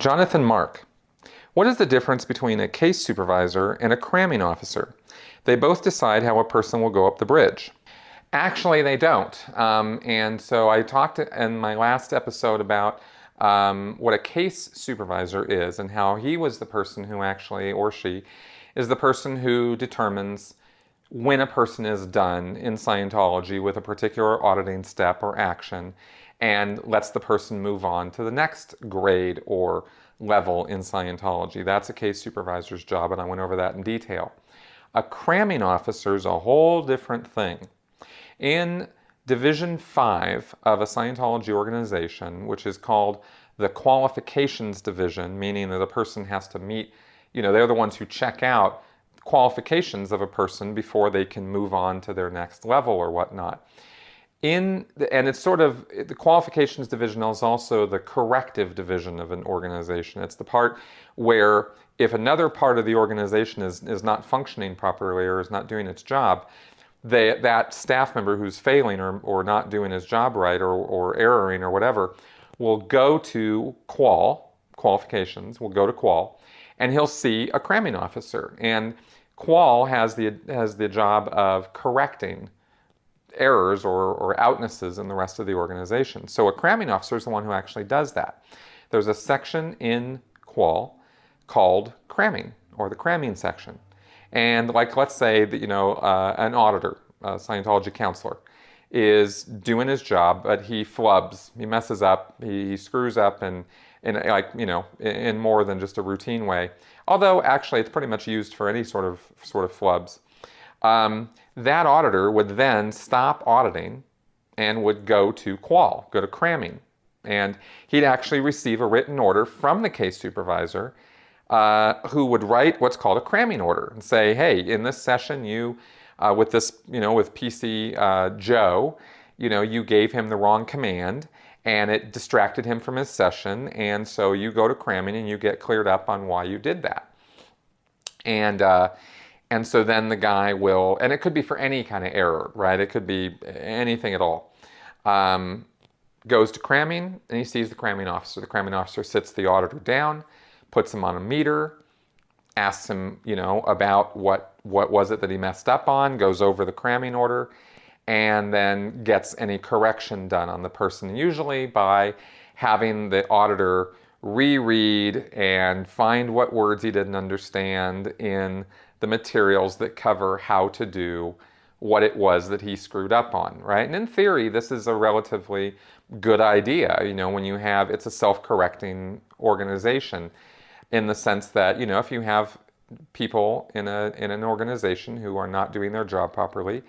Jonathan Mark. What is the difference between a case supervisor and a cramming officer? They both decide how a person will go up the bridge. Actually, they don't. And so I talked in my last episode about what a case supervisor is and how he was the person who actually, or she, is the person who determines when a person is done in Scientology with a particular auditing step or action and lets the person move on to the next grade or level in Scientology. That's a case supervisor's job, and I went over that in detail. A cramming officer is a whole different thing. In Division 5 of a Scientology organization, which is called the Qualifications Division, meaning that a person has to meet, they're the ones who check out qualifications of a person before they can move on to their next level or whatnot. And it's sort of, the Qualifications Division is also the corrective division of an organization. It's the part where if another part of the organization is not functioning properly or is not doing its job, that staff member who's failing or not doing his job right or erroring or whatever will go to qualifications, will go to qual, and he'll see a cramming officer. And qual has the job of correcting errors or outnesses in the rest of the organization. So a cramming officer is the one who actually does that. There's a section in qual called cramming, or the cramming section. And let's say that, an auditor, a Scientology counselor, is doing his job, but he flubs, he messes up, he screws up in more than just a routine way. Although actually it's pretty much used for any sort of flubs. That auditor would then stop auditing and would go to qual, go to cramming. And he'd actually receive a written order from the case supervisor who would write what's called a cramming order and say, hey, in this session with PC Joe, you gave him the wrong command and it distracted him from his session, and so you go to cramming and you get cleared up on why you did that. And so then the guy will, and it could be for any kind of error, right? It could be anything at all. Goes to cramming and he sees the cramming officer. The cramming officer sits the auditor down, puts him on a meter, asks him, about what was it that he messed up on, goes over the cramming order, and then gets any correction done on the person, usually by having the auditor reread and find what words he didn't understand in the materials that cover how to do what it was that he screwed up on, right? And in theory, this is a relatively good idea, when you have, it's a self-correcting organization in the sense that, if you have people in an organization who are not doing their job properly,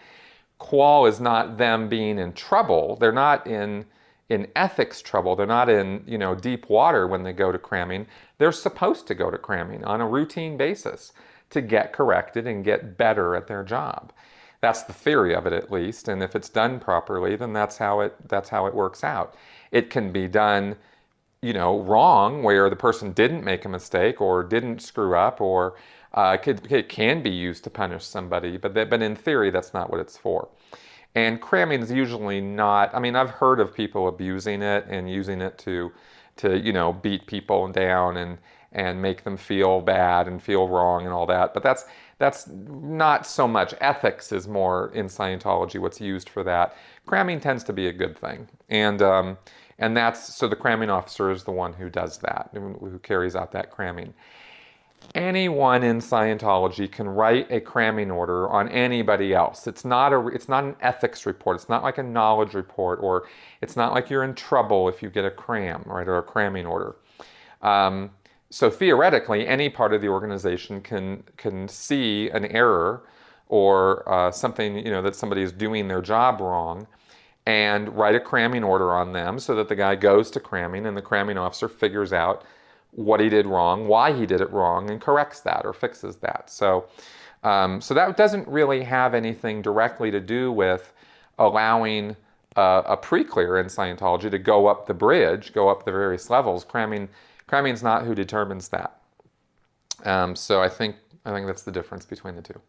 qual is not them being in trouble. They're not in ethics trouble. They're not in, deep water when they go to cramming. They're supposed to go to cramming on a routine basis to get corrected and get better at their job. That's the theory of it, at least. And if it's done properly, then that's how it works out. It can be done, wrong, where the person didn't make a mistake or didn't screw up, or it can be used to punish somebody, but in theory, that's not what it's for. And cramming is usually not, I've heard of people abusing it and using it to beat people down and make them feel bad and feel wrong and all that, but that's not so much. Ethics is more in Scientology what's used for that. Cramming tends to be a good thing, and so the cramming officer is the one who does that, who carries out that cramming. Anyone in Scientology can write a cramming order on anybody else. It's not an ethics report. It's not like a knowledge report, or it's not like you're in trouble if you get a cram, right, or a cramming order. So theoretically, any part of the organization can see an error or something, that somebody is doing their job wrong, and write a cramming order on them so that the guy goes to cramming and the cramming officer figures out what he did wrong, why he did it wrong, and corrects that or fixes that. So that doesn't really have anything directly to do with allowing a pre-clear in Scientology to go up the bridge, go up the various levels. Cramming's not who determines that. So I think that's the difference between the two.